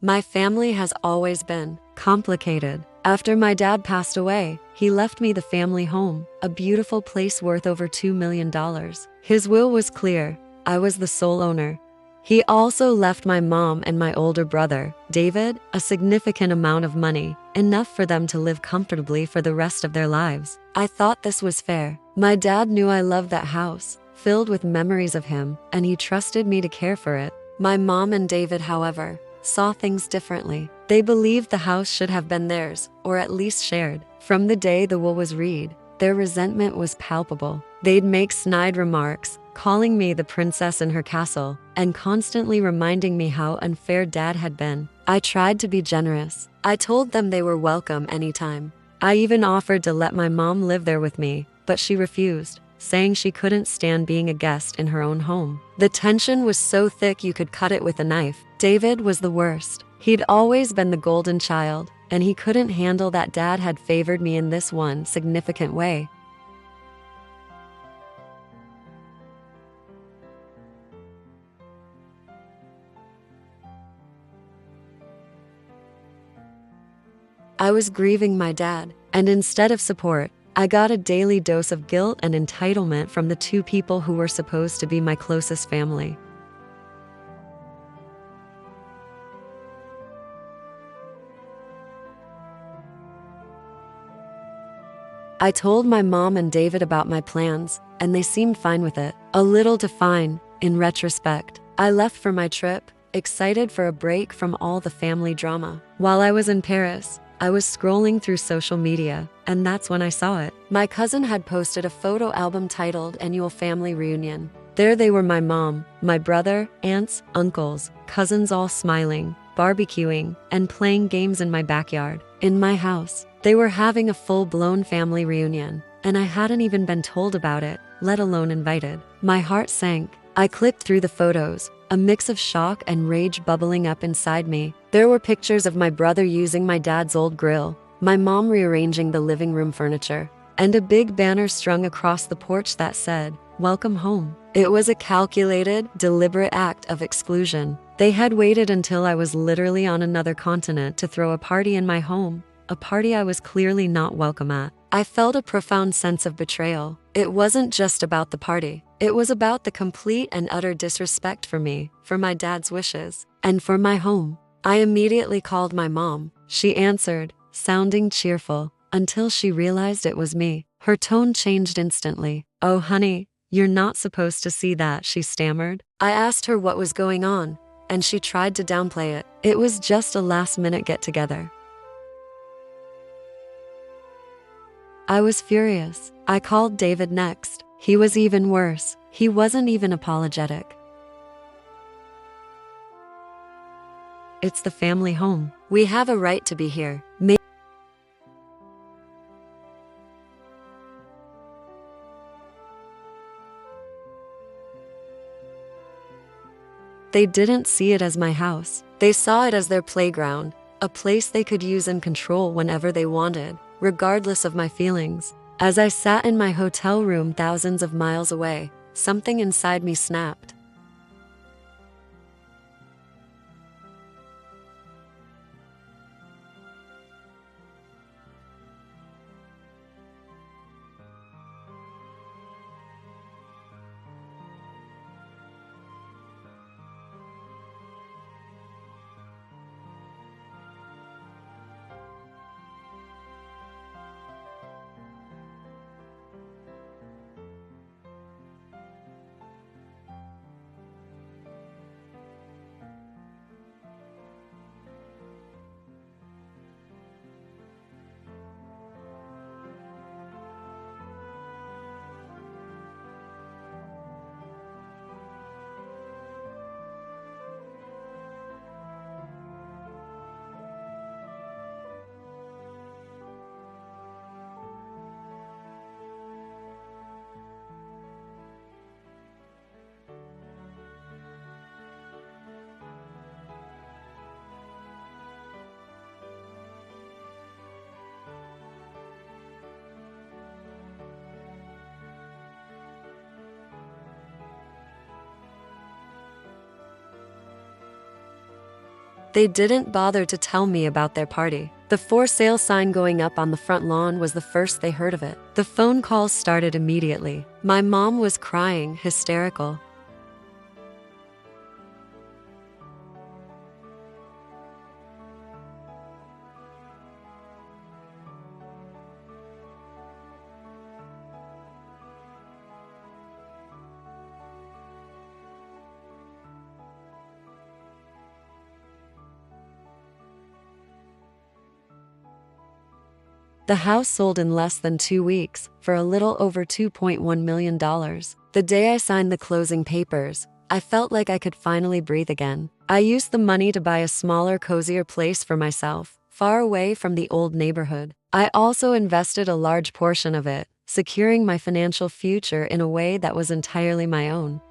My family has always been complicated. After my dad passed away, he left me the family home, a beautiful place worth over $2 million. His will was clear. I was the sole owner. He also left my mom and my older brother, David, a significant amount of money, enough for them to live comfortably for the rest of their lives. I thought this was fair. My dad knew I loved that house, filled with memories of him, and he trusted me to care for it. My mom and David, however, saw things differently. They believed the house should have been theirs, or at least shared. From the day the will was read, their resentment was palpable. They'd make snide remarks, calling me the princess in her castle, and constantly reminding me how unfair Dad had been. I tried to be generous. I told them they were welcome anytime. I even offered to let my mom live there with me, but she refused, saying she couldn't stand being a guest in her own home. The tension was so thick you could cut it with a knife. David was the worst. He'd always been the golden child, and he couldn't handle that Dad had favored me in this one significant way. I was grieving my dad, and instead of support, I got a daily dose of guilt and entitlement from the two people who were supposed to be my closest family. I told my mom and David about my plans, and they seemed fine with it. A little to fine, in retrospect. I left for my trip, excited for a break from all the family drama. While I was in Paris, I was scrolling through social media, and that's when I saw it. My cousin had posted a photo album titled Annual Family Reunion. There they were, my mom, my brother, aunts, uncles, cousins, all smiling, barbecuing, and playing games in my backyard. In my house, they were having a full-blown family reunion, and I hadn't even been told about it, let alone invited. My heart sank. I clicked through the photos, a mix of shock and rage bubbling up inside me. There were pictures of my brother using my dad's old grill, my mom rearranging the living room furniture, and a big banner strung across the porch that said, "Welcome home." It was a calculated, deliberate act of exclusion. They had waited until I was literally on another continent to throw a party in my home, a party I was clearly not welcome at. I felt a profound sense of betrayal. It wasn't just about the party. It was about the complete and utter disrespect for me, for my dad's wishes, and for my home. I immediately called my mom. She answered, sounding cheerful, until she realized it was me. Her tone changed instantly. "Oh, honey, you're not supposed to see that," she stammered. I asked her what was going on, and she tried to downplay it. It was just a last-minute get-together. I was furious. I called David next. He was even worse. He wasn't even apologetic. "It's the family home. We have a right to be here." They didn't see it as my house. They saw it as their playground, a place they could use and control whenever they wanted, regardless of my feelings. As I sat in my hotel room thousands of miles away, something inside me snapped. They didn't bother to tell me about their party. The for sale sign going up on the front lawn was the first they heard of it. The phone calls started immediately. My mom was crying, hysterical. The house sold in less than 2 weeks for a little over $2.1 million. The day I signed the closing papers, I felt like I could finally breathe again. I used the money to buy a smaller, cozier place for myself, far away from the old neighborhood. I also invested a large portion of it, securing my financial future in a way that was entirely my own.